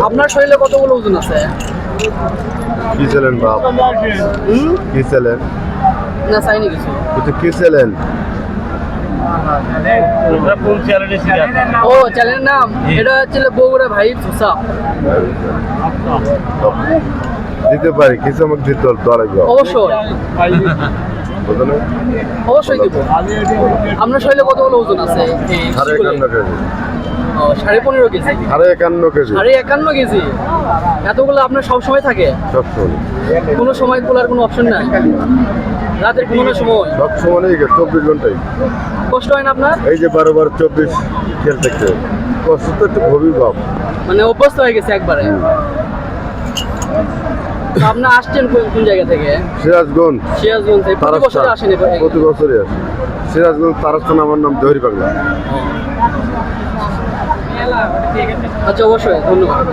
আপনার শরীরে কতগুলো ওজন আছে? কি ছিলেন বাপ? কি ছিলেন? না চাইনি কিছু। কি ছিলেন? ও চ্যানেলের নাম এটা হচ্ছে বগুড়া ভাই ধোসা। দিতে পারি, কিছু আমাকে দিতে লাগবে। অবশ্যই অবশ্যই দিব। আপনার শরীরে কতগুলো ওজন আছে? 51 কেজি। 15.5 কেজি। 51 কেজি। 51 কেজি। এতগুলো আপনার সব সময় থাকে? সবসময়। কোনো সময় খোলার কোনো অপশন নাই? রাতের ঘুমানোর সময়? সব সময় 24 ঘন্টাই। কষ্ট হয় না আপনার? এই যে 12 24 খেল দেখতে কষ্ট তো একটু খুবই বাপ, মানে অভ্যস্ত হয়ে গেছে একবারে। তো আপনি আসছেন কোন জায়গা থেকে? সিরাজগঞ্জ। সিরাজগঞ্জ থেকে প্রতি বছর আসেন? প্রতি বছরই আসে। সিরাজগঞ্জ তারাস্থান, আমার নাম জহরি পাগলা। আচ্ছা অবশ্যই, ধন্যবাদ।